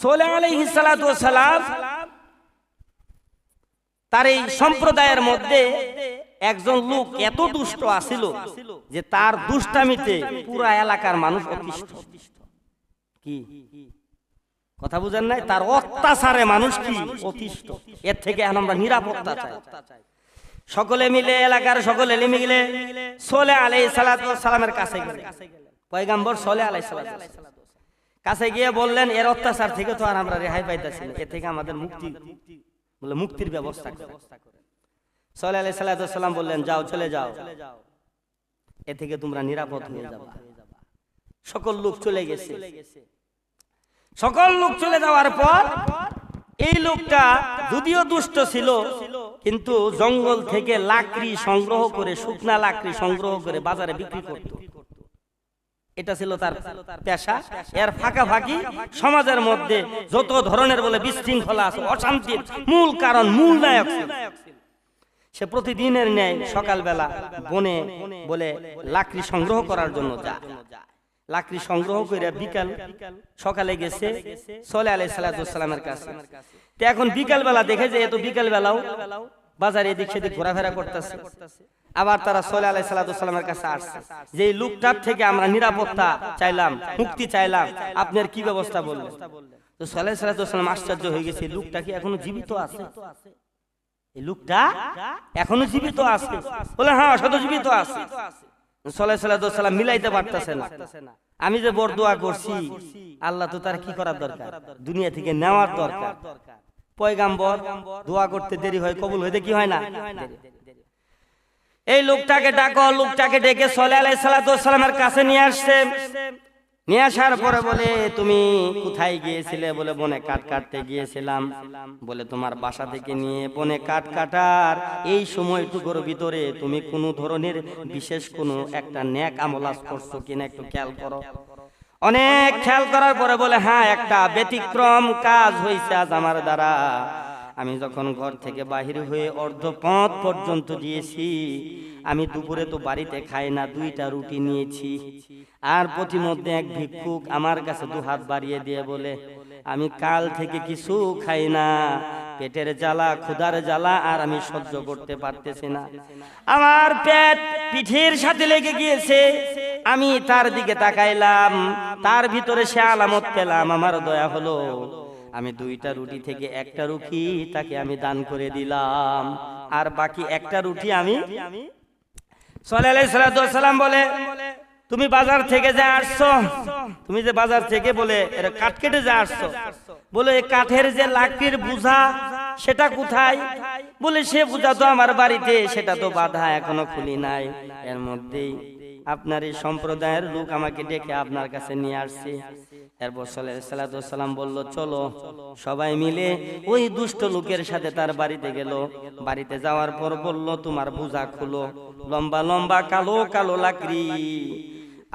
সোলেহ আলাইহিস সালাতু ওয়াস সালাম তার এই সম্প্রদায়ের মধ্যে একজন লোক এত দুষ্ট আছিল যে তার দুষ্টামিতে পুরা এলাকার মানুষ অতিষ্ঠ। কি কথা বুঝেন নাই? তার অত্যাচারে মানুষ কি অতিষ্ঠ। এর থেকে এখন আমরা নিরাপত্তা চাই। সকলে মিলে, এলাকার সকলে মিলে সোলেহ আলাইহিস সালাতু ওয়াস সালামের কাছে গেলেন। পয়গম্বর সোলেহ আলাইহিস সালাতু ওয়াস সালাম কাছে গিয়ে বললেন, এর অত্যাচার থেকে তো আর আমরা রেহাই পাইতেছি না, এর থেকে আমাদের মুক্তির ব্যবস্থা করেন। সোলেহ আলাইহিস সালাতু ওয়াস সালাম বললেন, যাও, চলে যাও, এ থেকে তোমরা নিরাপদ হয়ে যাবে। সকল লোক চলে গেছে। সকল লোক চলে যাওয়ার পর এই লোকটা যদিও দুষ্ট ছিল, কিন্তু জঙ্গল থেকে লাকড়ি সংগ্রহ করে, শুকনা লাকড়ি সংগ্রহ করে বাজারে বিক্রি করত। এটা ছিল তার পেশা। এর ফাঁকাফাঁকি সমাজের মধ্যে যত ধরনের বলে বিশৃঙ্খলা আছে, অশান্তির মূল কারণ, মূল নায়ক ছিল। সে প্রতিদিনের ন্যায় সকালবেলা বনে বলে লাকড়ি সংগ্রহ করার জন্য যায়। লাকড়ি সংগ্রহ করে বিকাল সকালে গেছে সোলেহ আলাইহিস সালাতু ওয়াস সালামের কাছে। তো এখন বিকাল বেলা দেখে যে এত বিকাল বেলাও বাজারে এদিক সেদিক ঘোরাফেরা করতেছে। আবার তারা সোলেহ আলাইহিস সালাতু ওয়াস সালামের কাছে আসছে যে এই লোকটার থেকে আমরা নিরাপত্তা চাইলাম, মুক্তি চাইলাম, আপনার কি ব্যবস্থা বললেন? তো সোলেহ আলাইহিস সালাতু ওয়াস সালাম আশ্চর্য হয়ে গেছে, লোকটা কি এখনো জীবিত আছে? এই লোকটা এখনো জীবিত আছে? বলে, হ্যাঁ, শত জীবিত আছে। সোলেহ সালাতু ওয়াস সালাম মিলাইতে পারতেছে না। আমি যে বড় দোয়া করছি, আল্লাহ তো তার কি করার দরকার, দুনিয়া থেকে নেওয়ার দরকার। পয়গম্বর দোয়া করতে দেরি হয়, কবুল হইতে কি হয় না? এই লোকটাকে ডাকো। লোকটাকে ডেকে সোলেহ আলাইহিস সালাতু ওয়াস সালামের কাছে নিয়ে আসছে। নিয়ে আসার পরে বলে, তুমি কোথায় গিয়েছিলে? বলে, বনে কাঠ কাটতে গিয়েছিলাম। বলে, তোমার বাসা থেকে নিয়ে বনে কাঠ কাটার এই সময়টুকুর ভিতরে তুমি কোনো ধরনের বিশেষ কোনো একটা নেক আমল করছো কিনা একটু খেয়াল করো। অনেক খেয়াল করার পরে বলে, হ্যাঁ, একটা ব্যতিক্রম কাজ হয়েছে আজ আমার দ্বারা। আমি যখন ঘর থেকে বাহির হয়ে অর্ধপথ পর্যন্ত গিয়েছি, আমি দুপুরে তো বাড়িতে খাই না, 2টা রুটি নিয়েছি। আর প্রতিমধ্যে এক ভিক্ষুক আমার কাছে 2 হাত বাড়িয়ে দিয়ে বলে, আমি কাল থেকে কিছু খাই না, পেটের জ্বালা, ক্ষুধার জ্বালা আর আমি সহ্য করতে পারতেছি না। আমার পেট পিঠের সাথে লেগে গিয়েছে। আমি তার দিকে তাকাইলাম, তার ভিতরে সে আলামত পেলাম। আমার দয়া হলো, আমি 2টা রুটি থেকে একটা রুটি তাকে আমি দান করে দিলাম, আর বাকি একটা রুটি আমি। সোলেহ আলাইহিস সালাতু ওয়াস সালাম বলে, তুমি বাজার থেকে যা আসছো, তুমি যে বাজার থেকে বলে এর কাঠ কেটে যা আসছো, বলে এই কাঠের যে লাকড়ির বোঝা সেটা কোথায়? বলে, সে বোঝা তো আমার বাড়িতে, সেটা তো বাঁধা, এখনো খুলি নাই। এর মধ্যেই আপনার এই সম্প্রদায়ের লোক আমাকে ডেকে আপনার কাছে নিয়ে আসছে। এরপর সোলেহ আলাইহিস সালাতু ওয়াস সালাম বলল, চলো। সবাই মিলে ওই দুষ্ট লোকের সাথে তার বাড়িতে গেল। বাড়িতে যাওয়ার পর বলল, তোমার বোঝা খুলো। লম্বা লম্বা কালো কালো লাকড়ি,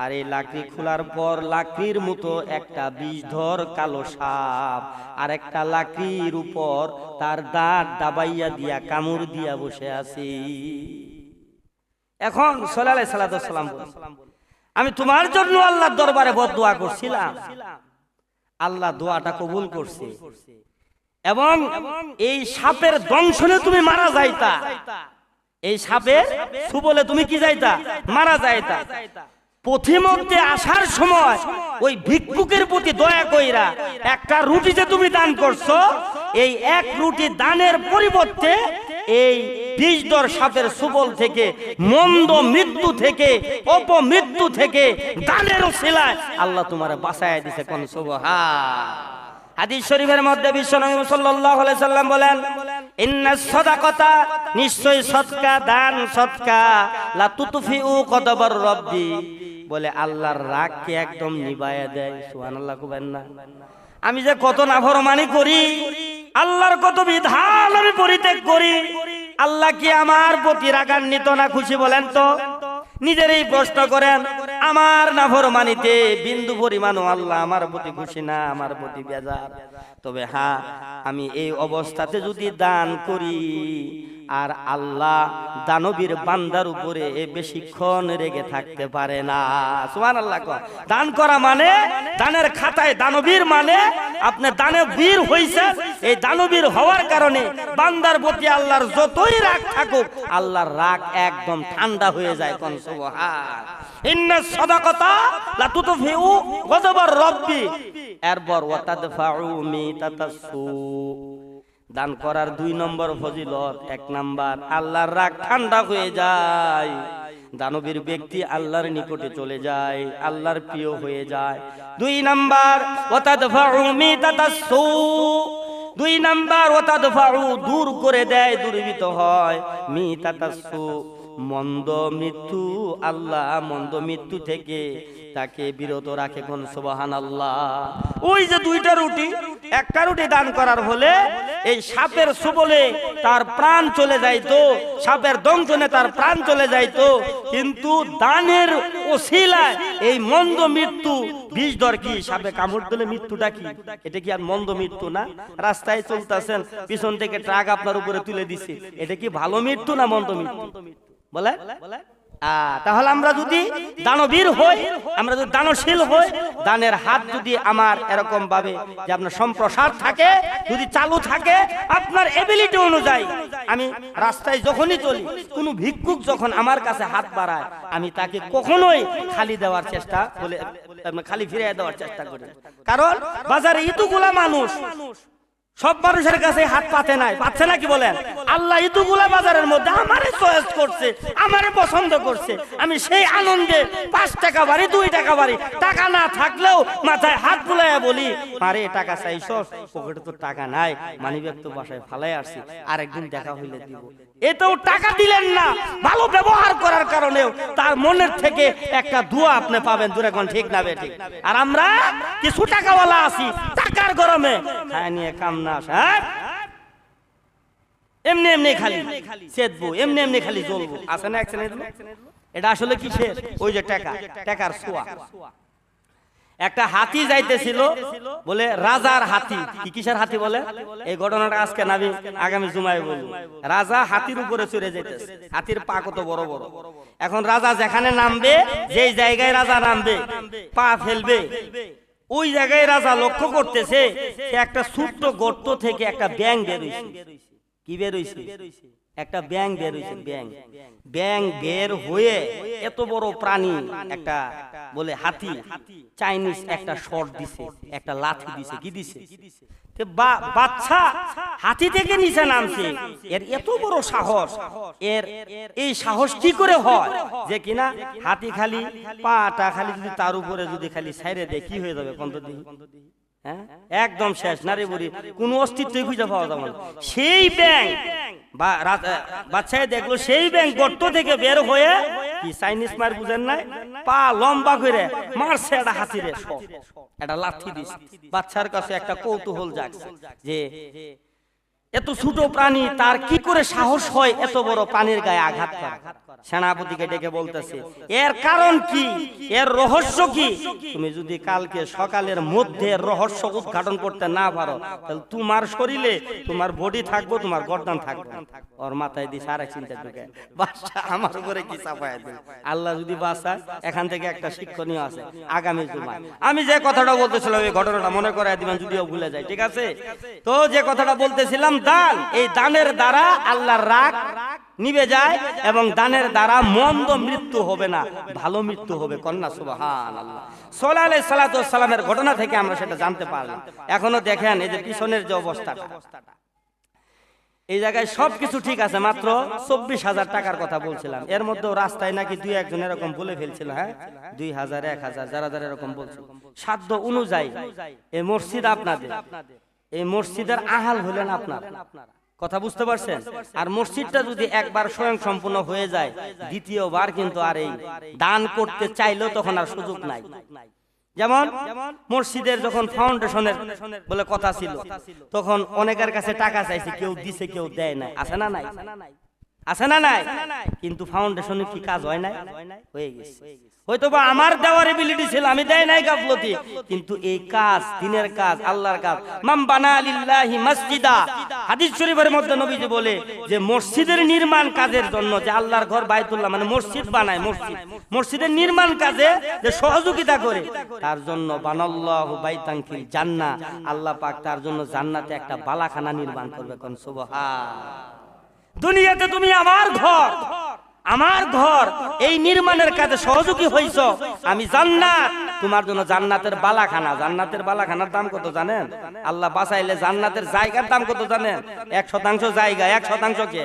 আর এই লাকড়ি খোলার পর লাকড়ির মতো একটা বিষধর কালো সাপ আর একটা লাকড়ির উপর তার দাঁত দাবাইয়া দিয়া কামড় দিয়া বসে আছে। এখন সোলেহ আলাইহিস সালাতু ওয়াস সালাম বলে, আমি তোমার জন্য আল্লাহর দরবারে বদদোয়া করছিলাম, আল্লাহ দোয়াটা কবুল করছে, এবং এই সাপের দংশনে তুমি মারা যাইতা, এই সাপের সুবলে তুমি কি যাইতা, মারা যাইতা। পথিমধ্যে আসার সময় ওই ভিক্ষুকের প্রতি দয়া কইরা একটা রুটি যে তুমি দান করছো, এই এক রুটি দানের পরিবর্তে এই বিষধর সাপের সুবল থেকে, মন্দ মৃত্যু থেকে, অপমৃত্যু থেকে দানের ওসিলায় আল্লাহ তোমারে বাঁচায় দিয়েছে। কোন সুবহান। হাদিস শরীফের মধ্যে বিশ্বনবী সাল্লাল্লাহু আলাইহি সাল্লাম বলেন, ইন্নাস সাদাকাতা, নিশ্চয় সদকা, দান সদকা, লা তুতফিউ কদবার রব্বি, বলে আল্লাহর রাগকে একদম নিভায়া দেয়। সুবহানাল্লাহ কইবেন না? আমি যে কত নাফরমানি করি, আল্লাহর কত বিধান আমি পরিত্যাগ করি, আল্লাহ কি আমার প্রতি রাগান্বিত না খুশি বলেন তো? নিজেরই প্রশ্ন করেন। আমার নাফরমানিতে বিন্দু পরিমাণও আল্লাহ আমার প্রতি খুশি না, আমার প্রতি বেজার। তবে হ্যাঁ, আমি এই অবস্থাতে যদি দান করি, আর আল্লাহ দানবীর বান্দার উপরে বেশিক্ষণ রেগে থাকতে পারে না। সুবহানাল্লাহ। দান করা মানে দানের খাতায় দানবীর মানে আপনি দানবীর হইছেন, এই দানবীর হওয়ার কারণে বান্দার প্রতি আল্লাহর যতই রাগ থাকুক আল্লাহর রাগ একদম ঠান্ডা হয়ে যায়। কোন সুবহান। ইন্নাস সাদাকাতা লা তুতফিউ গযবার রাব্বি, এরপর ওয়া তাদফাউ মিতাতাসসু। দান করার 2 নম্বর ফজিলত, 1 নাম্বার আল্লাহর রাগ ঠান্ডা হয়ে যায়, দানবীর ব্যক্তি আল্লাহর নিকটে চলে যায়, আল্লাহর প্রিয় হয়ে যায়। 2 নাম্বার ওয়া তাদফাউ মিতাতাসসু, 2 নাম্বার ওয়া তাদফাউ দূর করে দেয়, দূরীভূত হয়, মিতাতাসসু মন্দ মৃত্যু, আল্লাহ মন্দ মৃত্যু থেকে তাকে বিরত রাখে। কোন সুবহানাল্লাহ। ওই যে 2টা রুটি, 1টা রুটি দান করার হলে এই সাপের ছোবলে তার প্রাণ চলে যাইতো, সাপের দংশনে তার প্রাণ চলে যাইতো, কিন্তু দানের ওসিলায় এই মন্দ মৃত্যু বিষ দর কি সাপে কামড় দিলে মৃত্যুটা কি, এটা কি আর মন্দ মৃত্যু না? রাস্তায় চলতেছেন, পিছন থেকে ট্রাক আপনার উপরে তুলে দিছে, এটা কি ভালো মৃত্যু না মন্দ মৃত্যু বলে? তাহলে আমরা যদি দানবীর হই, আমরা যদি দানশীল হই, দানের হাত যদি আমার এরকম ভাবে যে আপনার সম্প্রসার থাকে, যদি চালু থাকে আপনার এবিলিটি অনুযায়ী, আমি রাস্তায় যখনই চলি কোন ভিক্ষুক যখন আমার কাছে হাত বাড়ায় আমি তাকে কখনোই খালি দেওয়ার চেষ্টা বলে খালি ফিরিয়ে দেওয়ার চেষ্টা করি। কারণ বাজারে এতগুলা মানুষ, সব মানুষের কাছে হাত পাতে নাই, পাচ্ছে না কি বলেন? আল্লাহ এতগুলা বাজারের মধ্যে আমারে চয়েস করছে, আমারে পছন্দ করছে, আমি সেই আনন্দে 5 টাকা বাড়ি 2 টাকা বাড়ি, টাকা না থাকলেও মাথায় হাত বুলাইয়া বলি, আরে টাকা চাইছস, পকেটে তো টাকা নাই, মানিব্যাগ তো বাসায় ফালাই আসছি, আরেকদিন দেখা হইলে দিব। এতেও টাকা দিলেন না, ভালো ব্যবহার করার কারণেও তার মনের থেকে একটা দোয়া আপনি পাবেন। দূরে কোন ঠিক না বে ঠিক? আর আমরা কিছু টাকাওয়ালা আছি, টাকার গরমে খায় নিয়ে কাম না, এমনি এমনি খালি চেতবো, এমনি এমনি খালি জ্বলবো, আছে না? এটা আসলে কিসের? ওই যে টাকা, টাকার ছোঁয়া। একটা হাতি যাইতেছিল, বলে রাজার হাতি। কি কিসের হাতি বলে? এই ঘটনাটা আজকে নাবি আগামী জুমায় বলবো। রাজা হাতির উপরে চড়ে যাইতেছে, হাতির পা কত বড় বড়। এখন রাজা যেখানে নামবে, যেই জায়গায় রাজা নামবে পা ফেলবে, ওই জায়গায় রাজা লক্ষ্য করতেছে একটা ছোট্ট গর্ত থেকে একটা ব্যাঙ বের হইছে। কি বের হইছে? একটা ব্যাঙ বের হইছে। ব্যাঙ বের হয়ে এত বড় প্রাণী একটা বলে হাতি, চাইনিজ একটা শট দিছে, একটা লাথি দিছে। কি দিছে? বাচ্চা হাতি থেকে নিচে নামছে, এর এত বড় সাহস, এর এই সাহস কি করে হয় যে কিনা হাতি খালি পাটা খালি যদি তার উপরে যদি খালি ছাইরে দেয় কি হয়ে যাবে? কন্ত দিই, হ্যাঁ একদম শেষ, নারী বুড়ি কোনো অস্তিত্বই খুঁজে পাওয়া যাবে না। সেই ব্যাঙ বাচ্চায় দেখলো, সেই ব্যাঙ গর্ত থেকে বের হয়ে কি চাইনিজ মার বুঝেন নাই, পা লম্বা করে মারছে একটা হাতিরে, একটা লাথি দিছে। বাচ্চার কাছে একটা কৌতূহল জাগছে যে এত ছোট প্রাণী, তার কি করে সাহস হয় এত বড় প্রাণীর গায়ে আঘাত করা? সেনাপতিকে ডেকে বলতেছে, এর কারণ কি, এর রহস্য কি? তুমি যদি কালকে সকালের মধ্যে রহস্য উদ্ঘাটন করতে না পারো, তাহলে তোমার শরীরে তোমার বডি থাকবো, তোমার গর্দান থাকবে। ওর মাথায় দিছে আরেক চিন্তা ঢুকে, বাচ্চা আমার উপরে কি চাপায় দিল। আল্লাহ যদি বাঁচায়, এখান থেকে একটা শিক্ষণীয় আছে আগামী জুমায়। আমি যে কথাটা বলতেছিলাম এই ঘটনাটা মনে করাই দিবেন যদিও ভুলে যায়, ঠিক আছে? তো যে কথাটা বলতেছিলাম, দান, এই দানের দ্বারা আল্লাহর রাগ নিভে যায় এবং দানের দ্বারা মন্দ মৃত্যু হবে না, ভালো মৃত্যু হবে। কন্যা সুবহানাল্লাহ। সাল্লাল্লাহু আলাইহি সাল্লামের ঘটনা থেকে আমরা সেটা জানতে পারলাম। এখনো দেখেন এই যে পিছনের যে অবস্থাটা, এই জায়গায় সবকিছু ঠিক আছে, মাত্র 24,000 টাকার কথা বলছিলাম। এর মধ্যেও রাস্তায় নাকি 2-1 জন এরকম বলে ফেলছিল, হ্যাঁ 2000 1000 যারা যারা এরকম বলছিল। সাধ্য অনুযায়ী এই মসজিদ আপনাদের, এই মসজিদের আহাল হলেন আপনার, কথা বুঝতে পারছেন? আর মসজিদটা যদি একবার স্বয়ং সম্পূর্ণ হয়ে যায়, দ্বিতীয়বার কিন্তু আর এই দান করতে চাইলেও তখন আর সুযোগ নাই। যেমন মসজিদের যখন ফাউন্ডেশনের বলে কথা ছিল, তখন অনেকের কাছে টাকা চাইছে, কেউ দিছে কেউ দেয় নাই, আছে না নাই? আছে না নাই? কিন্তু ফাউন্ডেশনে কি কাজ হয় নাই? হয়ে গেছে। হয়তো বা আমার দেওয়ার এবিলিটি ছিল, আমি দেই নাই গাফলতি, কিন্তু এই কাজ দিনের কাজ, আল্লাহর কাজ। মান বানা লিল্লাহি মসজিদা, হাদিস শরীফের মধ্যে নবীজি বলে যে মসজিদের নির্মাণ কাজের জন্য, যে আল্লাহর ঘর বাইতুল্লাহ মানে মসজিদ বানায়, মসজিদের নির্মাণ কাজে যে সহযোগিতা করে, তার জন্য বানাল্লাহু বাইতান ফিল জান্নাহ, আল্লাহ পাক তার জন্য জান্নাতে একটা বালাখানা নির্মাণ করবে। কোন সুবহান। দুনিয়াতে তুমি আমার ঘর এই নির্মাণের কাজে সহযোগী হইছ, আমি জান্নাত তোমার জন্য জান্নাতের বালাখানা। জান্নাতের বালাখানার দাম কত জানেন? আল্লাহ বাঁচাইলে জান্নাতের জায়গার দাম কত জানেন? 1% জায়গা। 1% কে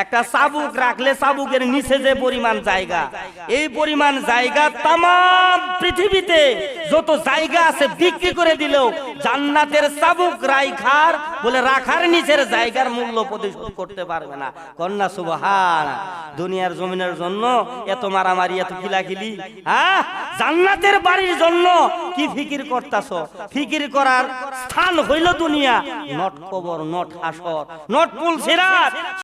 একটা চাবুক রাখলে চাবুকের নিচে যে পরিমাণ জায়গা, এই পরিমাণ জায়গা তাম পৃথিবীতে যত জায়গা আছে বিক্রি করে দিলেও জান্নাতের চাবুক রাখার নিচের জায়গার মূল্য পরিশোধ করতে পারবে না। কন্যা সুবহান। দুনিয়ার জমিনের জন্য এত মারামারি, এত খিলাখিলি, জান্নাতের বাড়ির জন্য কি ফিকির করতাছ? ফিকির করার স্থান হইল দুনিয়া, নট কবর, নট হাসর, নট পুলসিরাত।